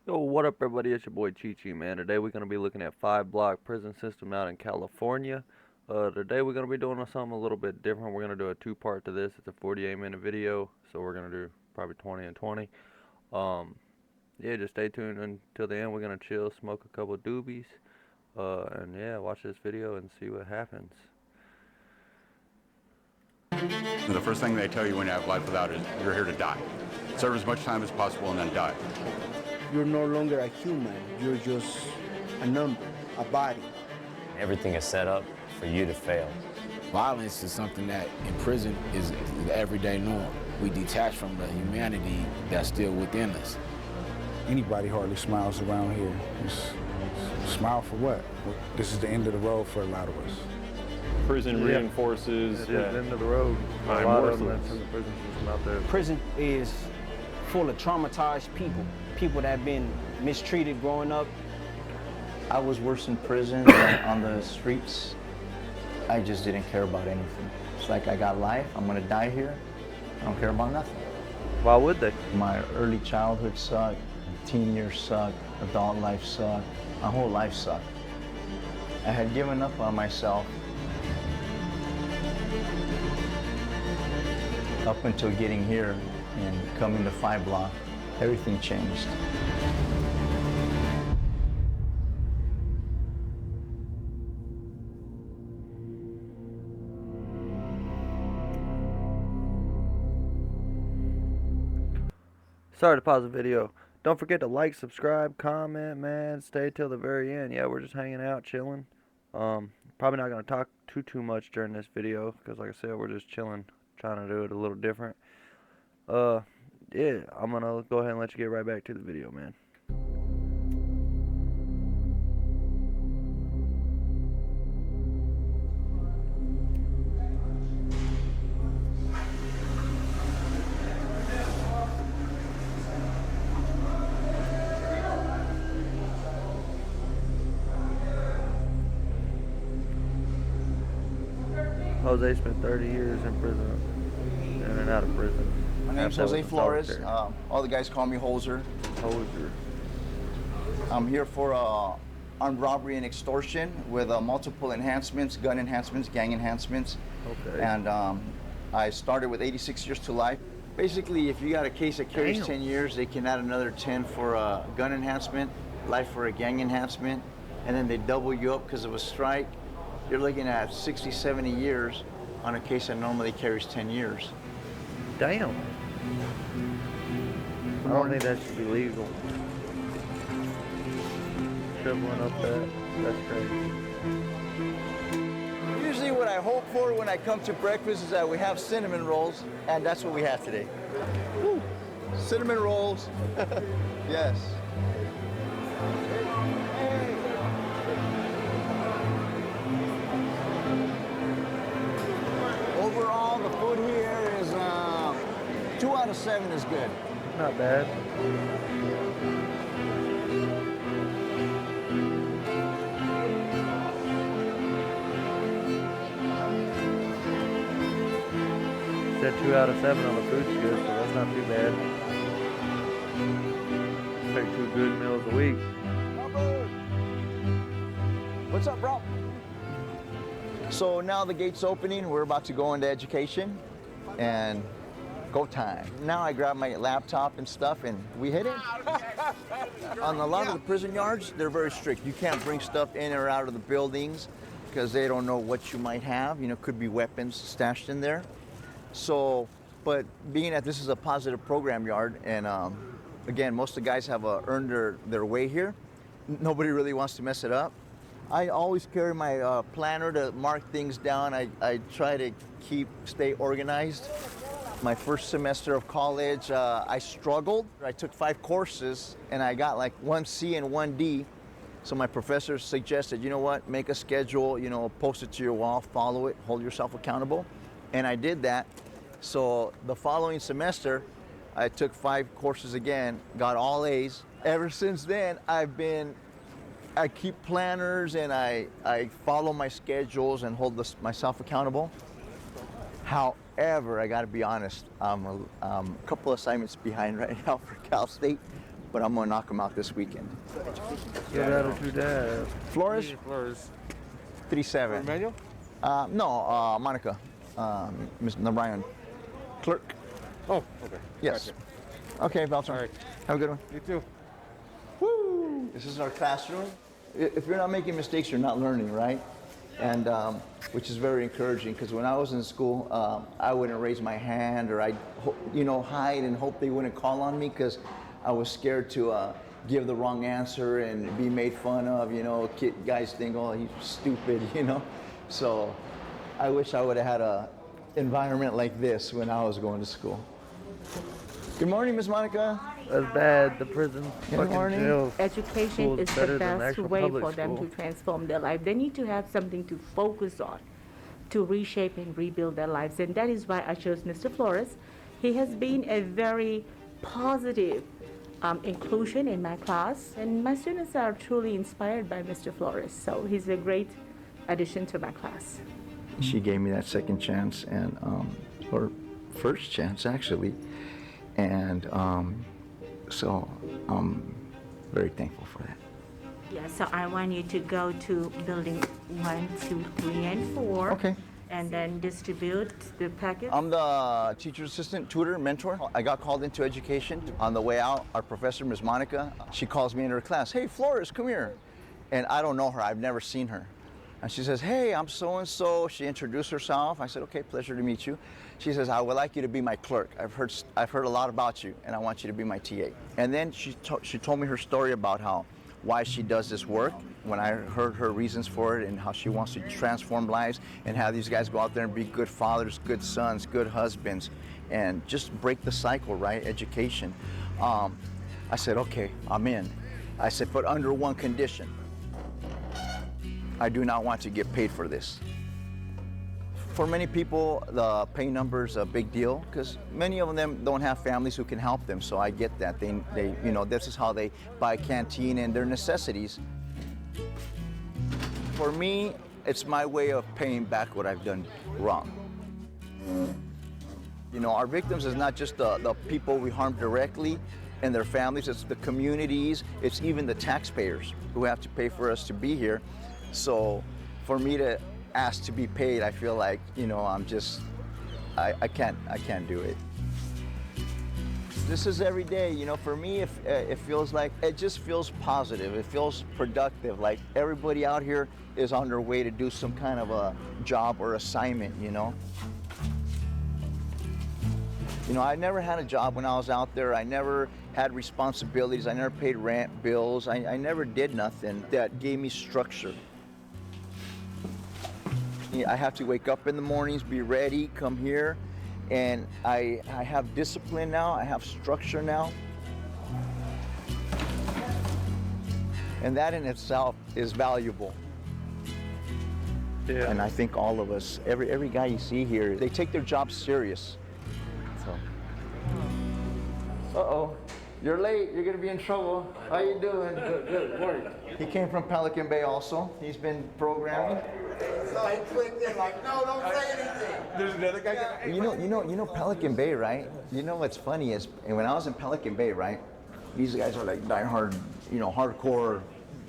Yo, what up, everybody? It's your boy Chi Chi, man. Today we're gonna be looking at 5 block prison system out in California. Today we're gonna be doing something a little bit different. We're gonna do a two-part to this. It's a 48-minute video, so we're gonna do probably 20 and 20. Um, yeah, just stay tuned until the end. We're gonna chill, smoke a couple doobies, and yeah, watch this video and see what happens. The first thing they tell you when you have life without is you're here to die. Serve as much time as possible and then die. You're no longer a human. You're just a number, a body. Everything is set up for you to fail. Violence is something that in prison is the everyday norm. We detach from the humanity that's still within us. Anybody hardly smiles around here. Smile for what? This is the end of the road for a lot of us. Prison Yeah. reinforces It is that the end of the road. A I'm lot of them worthless. that's in the prison system out there. Prison is full of traumatized people that have been mistreated growing up. I was worse in prison than on the streets. I just didn't care about anything. It's like I got life, I'm gonna die here. I don't care about nothing. Why would they? My early childhood sucked, teen years sucked, adult life sucked, my whole life sucked. I had given up on myself up until getting here and coming to 5 block. Everything changed. Sorry to pause the video. Don't forget to like, subscribe, comment, man. Stay till the very end. Yeah, we're just hanging out, chilling. Probably not gonna talk too much during this video because, like I said, we're just chilling, trying to do it a little different. Yeah, I'm gonna go ahead and let you get right back to the video, man. Jose spent 30 years in prison, in and out of prison. My name's After I Jose was in Flores. solitary. All the guys call me Hoser. Hoser. I'm here for armed robbery and extortion with multiple enhancements, gun enhancements, gang enhancements. Okay. And I started with 86 years to life. Basically, if you got a case that carries Damn. 10 years, they can add another 10 for a gun enhancement, life for a gang enhancement, and then they double you up because of a strike. You're looking at 60, 70 years on a case that normally carries 10 years. Damn. I don't think that should be legal. Tripling up that's crazy. Usually what I hope for when I come to breakfast is that we have cinnamon rolls, and that's what we have today. Woo. Cinnamon rolls. Yes. Overall, the food here is 2 out of 7 is good. Not bad. Said 2 out of 7 on the food's good, so that's not too bad. Take 2 good meals a week. What's up, bro? So now the gate's opening. We're about to go into education and go time. Now I grab my laptop and stuff and we hit it. On a lot of the prison yards, they're very strict. You can't bring stuff in or out of the buildings because they don't know what you might have. You know, could be weapons stashed in there. So, but being that this is a positive program yard and again, most of the guys have earned their way here. Nobody really wants to mess it up. I always carry my planner to mark things down. I try to stay organized. My first semester of college, I struggled. I took 5 courses and I got like 1 C and 1 D. So my professor suggested, you know what, make a schedule, you know, post it to your wall, follow it, hold yourself accountable. And I did that. So the following semester, I took 5 courses again, got all A's. Ever since then, I keep planners and I follow my schedules and hold myself accountable. However, I gotta be honest, I'm a couple assignments behind right now for Cal State, but I'm gonna knock them out this weekend. Good attitude, Dad. Flores, Flores. 3-7. Emmanuel? No, Monica, Miss Narayan, clerk. Oh, okay. Yes. Gotcha. Okay, Beltran. All right. Have a good one. You too. Woo! This is our classroom. If you're not making mistakes, you're not learning, right? And which is very encouraging, because when I was in school, I wouldn't raise my hand, or I'd hide and hope they wouldn't call on me, because I was scared to give the wrong answer and be made fun of. Guys think, oh, he's stupid, So I wish I would have had a environment like this when I was going to school. Good morning, Miss Monica. That's bad. The prison, Good fucking morning. jail. Education School is better the than best actual way public for them school. to transform their life. They need to have something to focus on, to reshape and rebuild their lives. And that is why I chose Mr. Flores. He has been a very positive inclusion in my class, and my students are truly inspired by Mr. Flores. So he's a great addition to my class. She gave me that second chance, and or first chance actually, and so I'm very thankful for that. Yeah, so I want you to go to building 1, 2, 3, and 4. Okay. And then distribute the packet. I'm the teacher's assistant, tutor, mentor. I got called into education. On the way out, our professor, Ms. Monica, she calls me into her class. Hey, Flores, come here. And I don't know her. I've never seen her. And she says, hey, I'm so-and-so. She introduced herself. I said, okay, pleasure to meet you. She says, I would like you to be my clerk. I've heard a lot about you, and I want you to be my TA. And then she told me her story about why she does this work. When I heard her reasons for it and how she wants to transform lives and have these guys go out there and be good fathers, good sons, good husbands, and just break the cycle, right? Education. I said, okay, I'm in. I said, but under one condition. I do not want to get paid for this. For many people, the pay number is a big deal, because many of them don't have families who can help them. So I get that. They this is how they buy canteen and their necessities. For me, it's my way of paying back what I've done wrong. Our victims is not just the people we harm directly and their families, it's the communities, it's even the taxpayers who have to pay for us to be here. So for me to ask to be paid, I feel like, I can't do it. This is every day, for me, it feels like, it just feels positive. It feels productive, like everybody out here is on their way to do some kind of a job or assignment, I never had a job when I was out there. I never had responsibilities. I never paid rent, bills. I never did nothing that gave me structure. I have to wake up in the mornings, be ready, come here, and I have discipline now. I have structure now. And that in itself is valuable. Yeah. And I think all of us, every guy you see here, they take their job serious. So. Uh-oh, you're late. You're gonna be in trouble. How you doing? Good morning. He came from Pelican Bay also. He's been programming. So he clicked in like, no, don't say anything. There's another guy. You know Pelican Bay, right? You know what's funny is, and when I was in Pelican Bay, right, these guys are like diehard, hardcore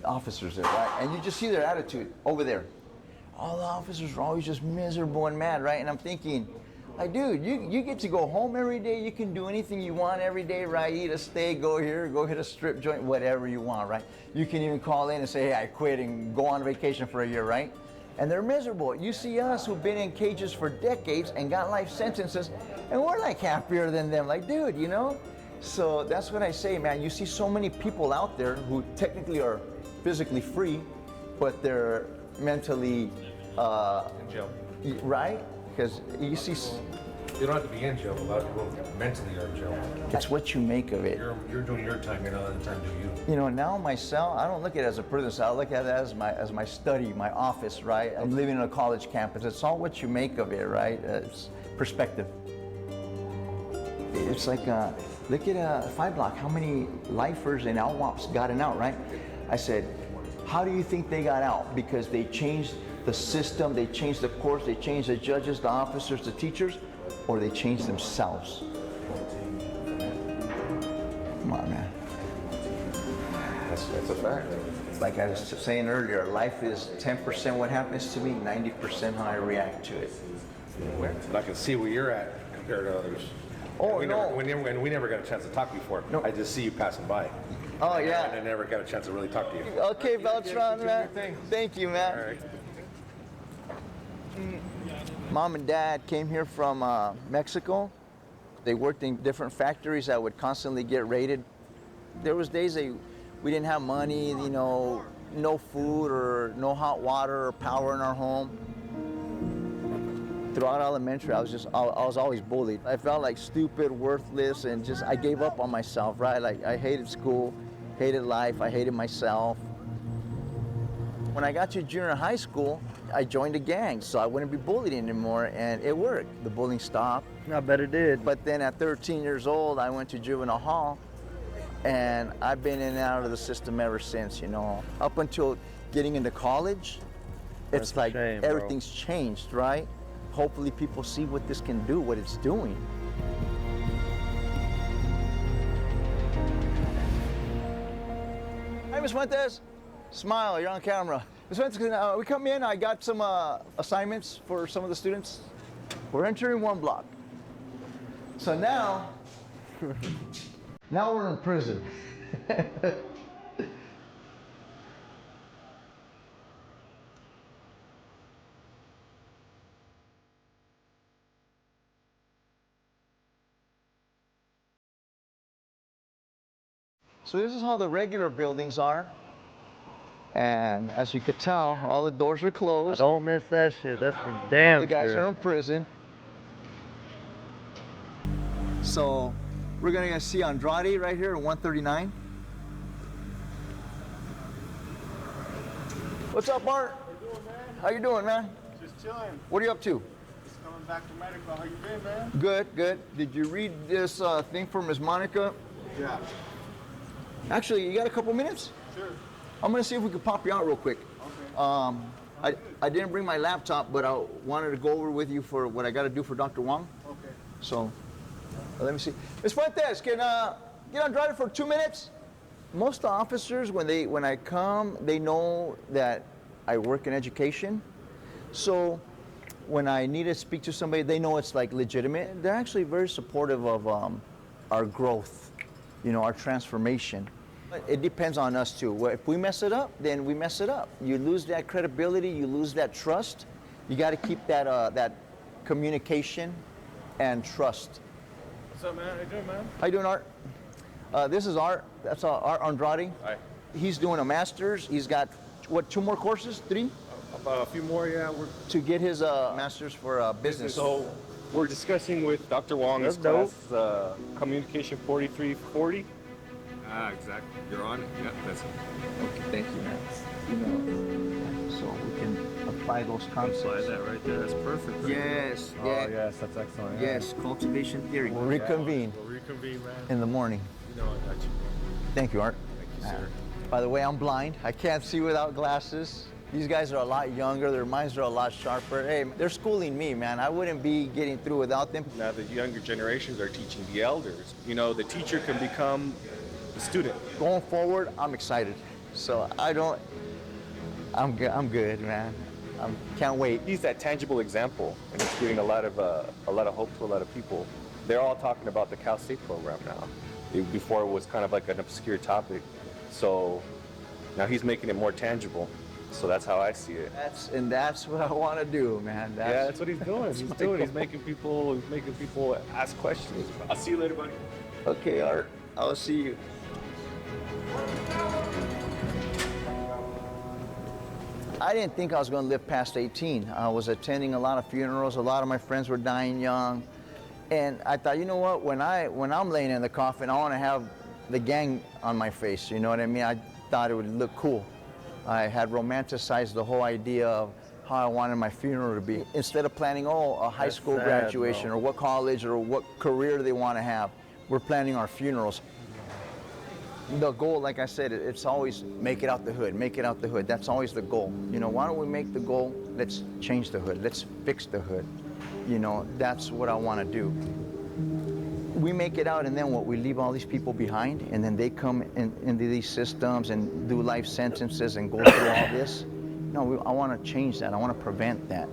officers there, right? And you just see their attitude over there. All the officers are always just miserable and mad, right? And I'm thinking, like, dude, you get to go home every day. You can do anything you want every day, right? Eat a steak, go here, go hit a strip joint, whatever you want, right? You can even call in and say, hey, I quit, and go on vacation for a year, right? And they're miserable. You see us who've been in cages for decades and got life sentences, and we're like happier than them. Like, dude, So that's what I say, man. You see so many people out there who technically are physically free, but they're mentally, In jail. right? Because you see, You don't have to be in jail. A lot of people mentally are in jail. it's what you make of it. You're doing your time. You're not letting time do you. Now my cell, I don't look at it as a prison cell. I look at it as my study, my office, right? I'm living in a college campus. It's all what you make of it, right? It's perspective. It's like, look at 5 Block, how many lifers and LWOPs got out, right? I said, how do you think they got out? Because they changed the system, they changed the courts, they changed the judges, the officers, the teachers, or they changed themselves? Come on, man. That's a fact. Like I was saying earlier, life is 10% what happens to me, 90% how I react to it. And I can see where you're at compared to others. Oh, we no. Never, we never got a chance to talk before. No. I just see you passing by. Oh, yeah. And I never got a chance to really talk to you. Okay, Beltran, man. Thank you, man. All right. Mom and Dad came here from Mexico. They worked in different factories that would constantly get raided. There was days we didn't have money, you know, no food or no hot water or power in our home. Throughout elementary, I was always bullied. I felt like stupid, worthless, and just I gave up on myself, right? Like I hated school, hated life, I hated myself. When I got to junior high school, I joined a gang, so I wouldn't be bullied anymore, and it worked. The bullying stopped. I bet it did. But then at 13 years old, I went to juvenile hall, and I've been in and out of the system ever since, you know. Up until getting into college, it's That's a like shame, bro. everything's changed, right? Hopefully people see what this can do, what it's doing. Hey, Ms. Fuentes, smile, you're on camera. Ms. Fuentes, we come in, I got some assignments for some of the students. We're entering one block. So now, now we're in prison. So this is how the regular buildings are. And as you could tell, all the doors are closed. Don't miss that shit. That's for damn The guys sure. are in prison. So we're gonna see Andrade right here at 139. What's up, Bart? How you doing, man? Just chilling. What are you up to? Just coming back to medical. How you been, man? Good, good. Did you read this thing from Ms. Monica? Yeah. Actually, you got a couple minutes? Sure. I'm gonna see if we can pop you out real quick. Okay. I didn't bring my laptop, but I wanted to go over with you for what I got to do for Dr. Wong. Okay. So, let me see. Ms. Fuentes, can get Andrade for 2 minutes? Most officers, when I come, they know that I work in education. So, when I need to speak to somebody, they know it's like legitimate. They're actually very supportive of our growth, you know, our transformation. It depends on us too. If we mess it up, then we mess it up. You lose that credibility, you lose that trust. You got to keep that that communication and trust. What's up, man? How you doing, man? How you doing, Art? This is Art. That's Art Andrade. Hi. He's doing a master's. He's got what, 2 more courses? 3? A few more, yeah. We're To get his master's for business. So we're discussing with Dr. Wong his That's class, Communication 4340. Ah, exactly. You're on it. Yeah, that's it. Okay, thank you, man. You know, so we can apply those concepts. right there. That's perfect. Yes. Oh, yes, that's excellent. Yes, cultivation theory. We'll reconvene We'll reconvene, man. in the morning. You know I got you. Thank you, Art. Thank you, sir. By the way, I'm blind. I can't see without glasses. These guys are a lot younger. Their minds are a lot sharper. Hey, they're schooling me, man. I wouldn't be getting through without them. Now the younger generations are teaching the elders. You know, the teacher can become the student. Going forward, I'm excited. So I'm good, man. Can't wait. He's that tangible example, and it's giving a lot of hope to a lot of people. They're all talking about the Cal State program now. Before it was kind of like an obscure topic, so now he's making it more tangible. So that's how I see it. That's what I want to do, man. That's what he's doing. He's making people ask questions. I'll see you later, buddy. Okay, Art. I'll see you. I didn't think I was going to live past 18. I was attending a lot of funerals. A lot of my friends were dying young. And I thought, you know what, when I'm laying in the coffin, I want to have the gang on my face, you know what I mean? I thought it would look cool. I had romanticized the whole idea of how I wanted my funeral to be. Instead of planning, a high school graduation or what college or what career they want to have, we're planning our funerals. The goal, like I said, it's always make it out the hood, make it out the hood. That's always the goal. You know, why don't we make the goal, let's change the hood, let's fix the hood. You know, that's what I want to do. we make it out, and then what? We leave all these people behind, and then they come into these systems and do life sentences and go through all this. No, I want to change that. I want to prevent that.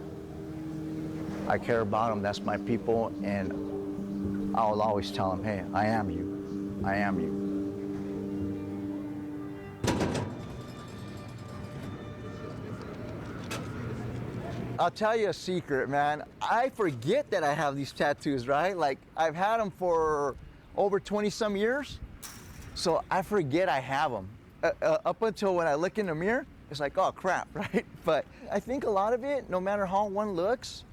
I care about them. That's my people, and I'll always tell them, hey, I am you. I am you. I'll tell you a secret, man. I forget that I have these tattoos, right? Like, I've had them for over 20-some years, so I forget I have them. Up until when I look in the mirror, it's like, oh, crap, right? But I think a lot of it, no matter how one looks,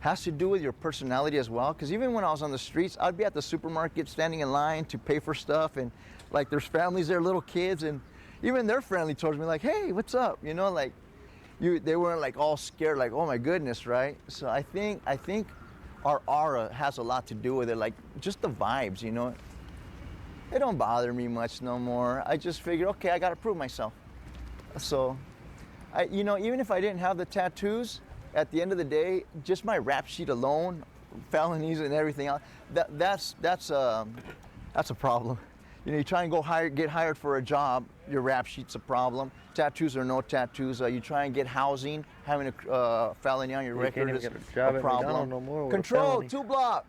has to do with your personality as well. Because even when I was on the streets, I'd be at the supermarket standing in line to pay for stuff, and like there's families there, little kids, and even they're friendly towards me, like, hey, what's up? You know, like, they weren't like all scared, like, oh my goodness, right? So I think our aura has a lot to do with it, like just the vibes, you know. It don't bother me much no more. I just figure, okay, I gotta prove myself. So, you know, even if I didn't have the tattoos, at the end of the day, just my rap sheet alone, felonies and everything else, that's a problem. You know, you try and get hired for a job, your rap sheet's a problem. Tattoos or no tattoos, you try and get housing, having a felony on your record is a problem. No more Control, 2 block.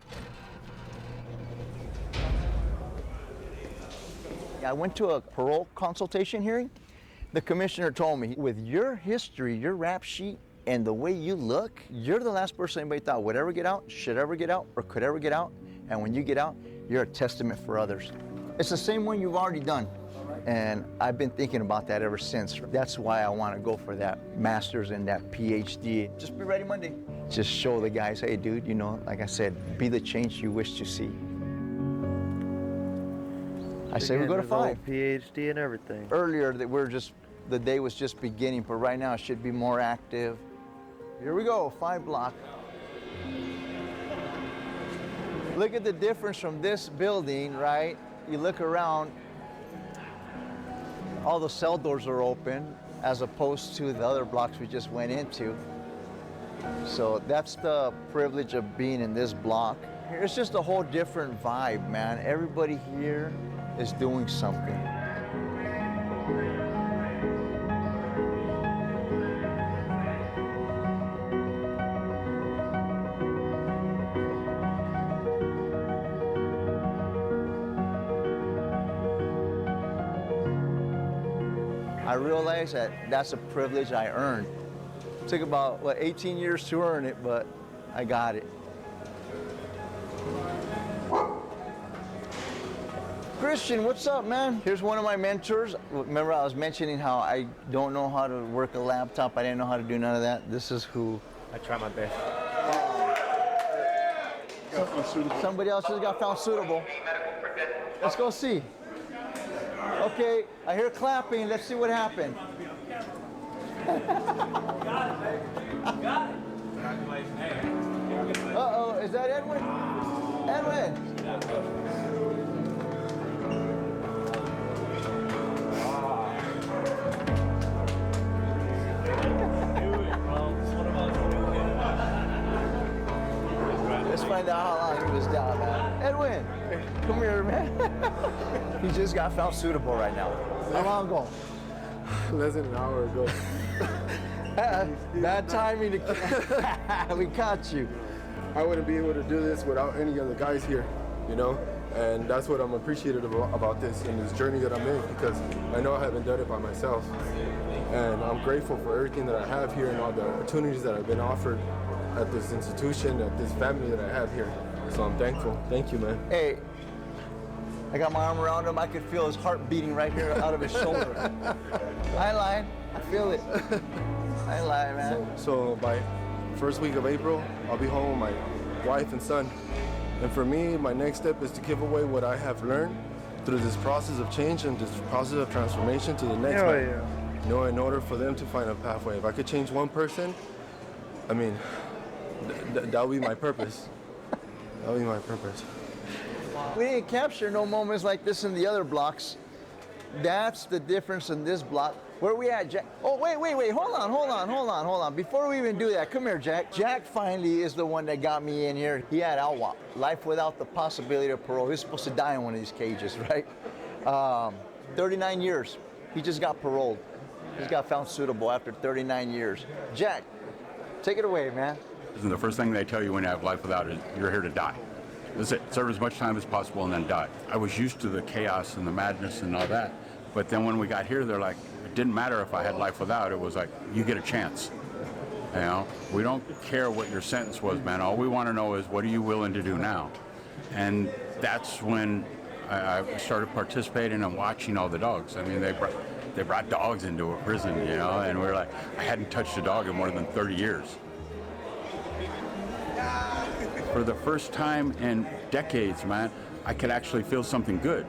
I went to a parole consultation hearing. The commissioner told me, with your history, your rap sheet, and the way you look, you're the last person anybody thought would ever get out, should ever get out, or could ever get out. And when you get out, you're a testament for others. It's the same one you've already done. And I've been thinking about that ever since. That's why I want to go for that master's and that PhD. Just be ready Monday. Just show the guys, hey, dude, you know, like I said, be the change you wish to see. I say we go to 5. PhD and everything. Earlier, the day was just beginning, but right now it should be more active. Here we go, 5 block. Look at the difference from this building, right? You look around, all the cell doors are open as opposed to the other blocks we just went into. So that's the privilege of being in this block. It's just a whole different vibe, man. Everybody here is doing something. I realized that that's a privilege I earned. It took about, 18 years to earn it, but I got it. Christian, what's up, man? Here's one of my mentors. Remember I was mentioning how I don't know how to work a laptop. I didn't know how to do none of that. This is who. I try my best. Somebody else just got found suitable. Let's go see. Okay, I hear clapping. Let's see what happened. Uh-oh, is that Edwin? Edwin! Let's find out how long he was down, man. Edwin, come here, man. He just got found suitable right now. How long ago? Less than an hour ago. Bad timing to we caught you. I wouldn't be able to do this without any of the guys here, you know? And that's what I'm appreciative about this and this journey that I'm in, because I know I haven't done it by myself. And I'm grateful for everything that I have here and all the opportunities that I've been offered at this institution, at this family that I have here. So I'm thankful. Thank you, man. Hey, I got my arm around him. I could feel his heart beating right here out of his shoulder. I ain't lying. I feel it. I ain't lying, man. So by first week of April, I'll be home with my wife and son. And for me, my next step is to give away what I have learned through this process of change and this process of transformation to the next man. Yeah. You know, in order for them to find a pathway. If I could change one person, I mean, that would be my purpose. That would be my purpose. We didn't capture no moments like this in the other blocks. That's the difference in this block. Where are we at, Jack? Oh, wait. Hold on. Before we even do that, come here, Jack. Jack finally is the one that got me in here. He had LWOP, life without the possibility of parole. He was supposed to die in one of these cages, right? 39 years. He just got paroled. He just got found suitable after 39 years. Jack, take it away, man. And the first thing they tell you when you have life without is you're here to die. That's it. Serve as much time as possible and then die. I was used to the chaos and the madness and all that. But then when we got here, they're like, it didn't matter if I had life without. It was like, you get a chance. You know, we don't care what your sentence was, man. All we want to know is what are you willing to do now? And that's when I started participating and watching all the dogs. I mean, they brought dogs into a prison, you know, and we were like, I hadn't touched a dog in more than 30 years. For the first time in decades, man, I could actually feel something good.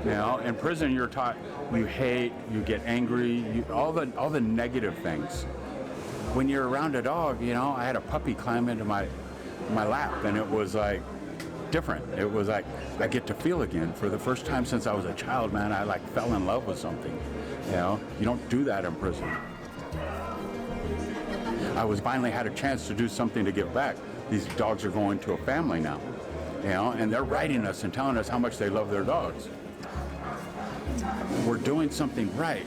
You know, in prison you're taught you hate, you get angry, all the negative things. When you're around a dog, you know, I had a puppy climb into my lap, and it was like different. It was like I get to feel again. For the first time since I was a child, man, I like fell in love with something. You know, you don't do that in prison. I finally had a chance to do something to give back. These dogs are going to a family now, you know, and they're writing us and telling us how much they love their dogs. We're doing something right,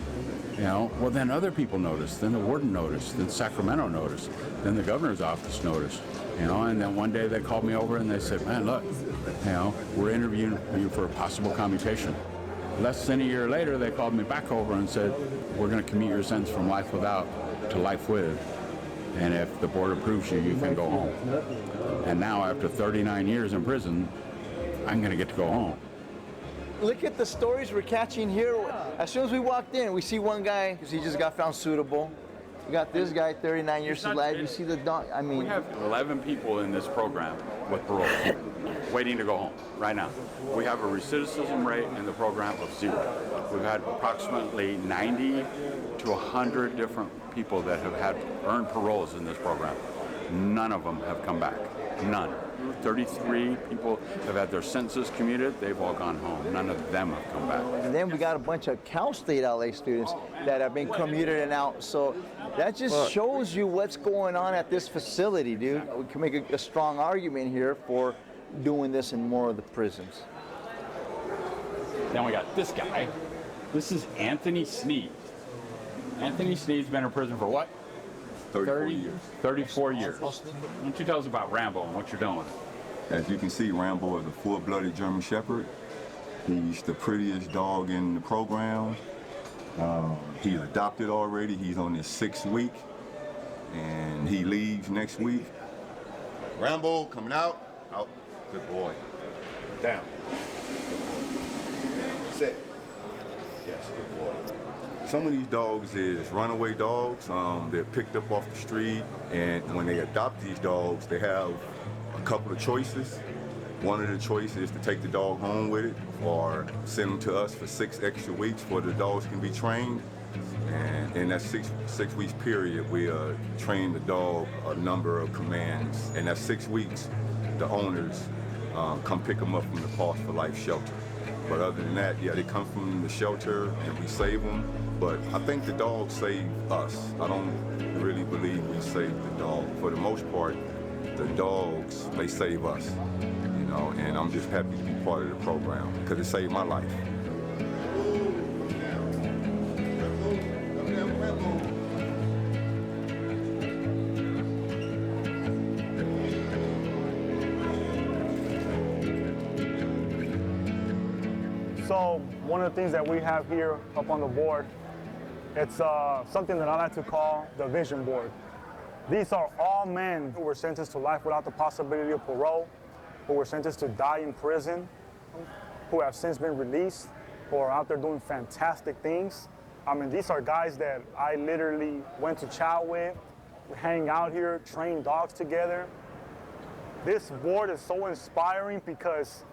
you know. Well, then other people noticed, then the warden noticed, then Sacramento noticed, then the governor's office noticed, you know, and then one day they called me over and they said, man, look, you know, we're interviewing you for a possible commutation. Less than a year later, they called me back over and said, we're going to commute your sentence from life without to life with. And if the board approves you, you can go home. And now, after 39 years in prison, I'm going to get to go home. Look at the stories we're catching here. As soon as we walked in, we see one guy, because he just got found suitable. You got this guy, 39 years to life. You see the dog, I mean. We have 11 people in this program with parole waiting to go home right now. We have a recidivism rate in the program of 0. We've had approximately 90 to 100 different people that have earned paroles in this program. None of them have come back. None. 33 people have had their sentences commuted. They've all gone home. None of them have come back. And then we got a bunch of Cal State LA students that have been commuted and out. So that just shows you what's going on at this facility, dude. We can make a strong argument here for doing this in more of the prisons. Then we got this guy. This is Anthony Sneed. Anthony Sneed's been in prison for what? 34 years. 34 years. Why don't you tell us about Rambo and what you're doing with it? As you can see, Rambo is a full-blooded German Shepherd. He's the prettiest dog in the program. He's adopted already. He's on his 6th week, and he leaves next week. Rambo coming out. Out. Good boy. Down. Sit. Yes, good boy. Some of these dogs is runaway dogs. They're picked up off the street, and when they adopt these dogs, they have a couple of choices. One of the choices is to take the dog home with it, or send them to us for 6 extra weeks where the dogs can be trained. And in that six weeks period, we train the dog a number of commands. And that 6 weeks, the owners come pick them up from the Pause for Life shelter. But other than that, yeah, they come from the shelter and we save them. But I think the dogs save us. I don't really believe we save the dog. For the most part, the dogs, they save us. You know, and I'm just happy to be part of the program because it saved my life. So one of the things that we have here up on the board, it's something that I like to call the vision board. These are all men who were sentenced to life without the possibility of parole, who were sentenced to die in prison, who have since been released, who are out there doing fantastic things. I mean, these are guys that I literally went to chow with, hang out here, train dogs together. This board is so inspiring because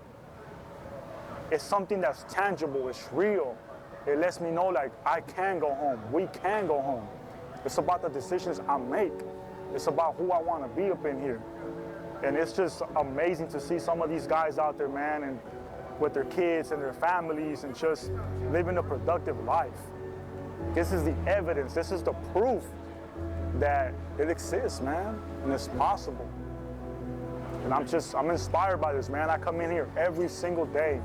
it's something that's tangible, it's real. It lets me know, like, I can go home, we can go home. It's about the decisions I make. It's about who I want to be up in here. And it's just amazing to see some of these guys out there, man, and with their kids and their families and just living a productive life. This is the evidence, this is the proof that it exists, man, and it's possible. And I'm inspired by this, man. I come in here every single day,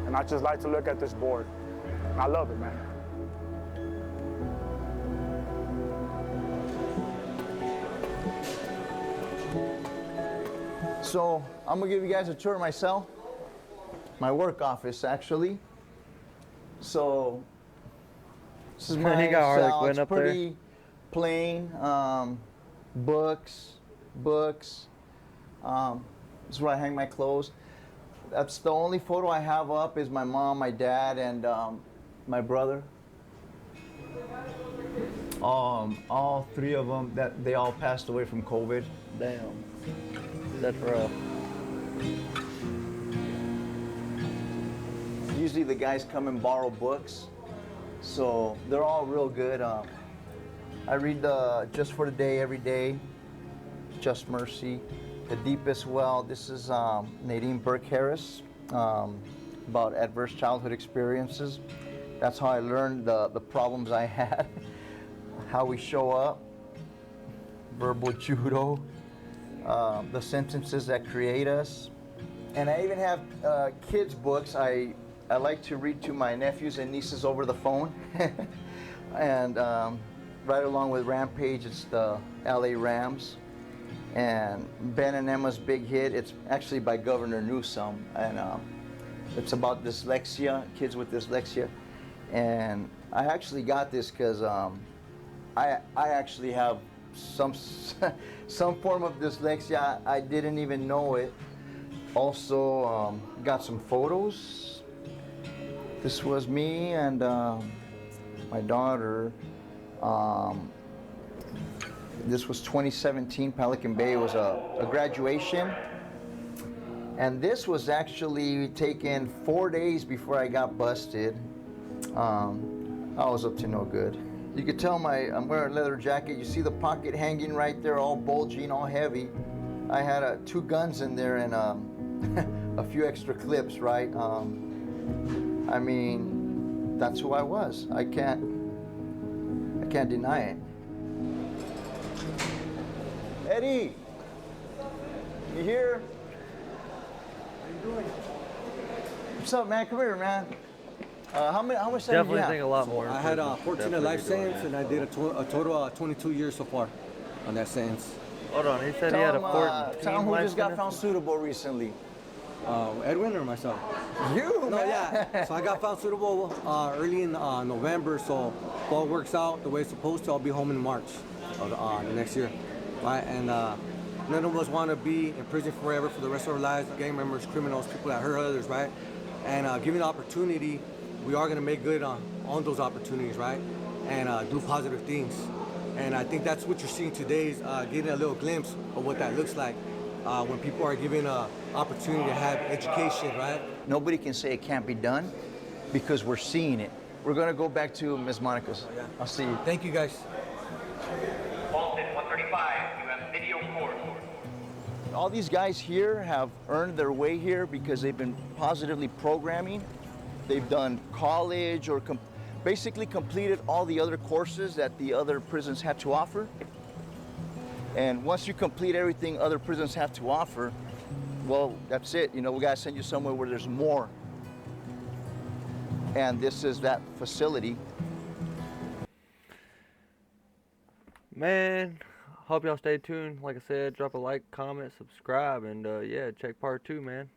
and I just like to look at this board. And I love it, man. So I'm gonna give you guys a tour of my cell, my work office actually. So this is my He got Harley cell. Quinn It's up there. pretty plain. Books. This is where I hang my clothes. That's the only photo I have up is my mom, my dad, and my brother. All three of them, they all passed away from COVID. Damn. That's rough. Usually the guys come and borrow books, so they're all real good. I read Just for the Day every day, Just Mercy, The Deepest Well. This is Nadine Burke Harris about adverse childhood experiences. That's how I learned the problems I had, how we show up, verbal judo, the sentences that create us. And I even have kids' books. I like to read to my nephews and nieces over the phone. And right along with Rampage, it's the LA Rams. And Ben and Emma's Big Hit, it's actually by Governor Newsom. And it's about dyslexia, kids with dyslexia. And I actually got this because I actually have some form of dyslexia. I didn't even know it. Also got some photos. This was me and my daughter. This was 2017, Pelican Bay. It was a graduation. And this was actually taken 4 days before I got busted. I was up to no good. You could tell I'm wearing a leather jacket. You see the pocket hanging right there, all bulging, all heavy. I had 2 guns in there and a few extra clips, right? I mean, that's who I was. I can't deny it. Eddie, you here? How you doing? What's up, man? Come here, man. How much time did you Definitely have? think a lot more. I had 14 a life sentence, and I did a total of 22 years so far on that sentence. Hold on, he said he had a 14 Tell him who life just got sentence? found suitable recently. Edwin or myself? You, No, man. yeah. So I got found suitable early in November, so if all works out the way it's supposed to, I'll be home in March of the next year. Right? And none of us want to be in prison forever for the rest of our lives. Gang members, criminals, people that hurt others, right? And given the opportunity, we are going to make good on those opportunities, right? And do positive things. And I think that's what you're seeing today is getting a little glimpse of what that looks like when people are given an opportunity to have education, right? Nobody can say it can't be done because we're seeing it. We're going to go back to Ms. Monica's. Yeah. I'll see you. Thank you, guys. Boston 135, you have video court. All these guys here have earned their way here because they've been positively programming. They've done college or basically completed all the other courses that the other prisons had to offer. And once you complete everything other prisons have to offer, well, that's it. You know, we gotta send you somewhere where there's more. And this is that facility. Man, hope y'all stay tuned. Like I said, drop a like, comment, subscribe, and yeah, check part 2, man.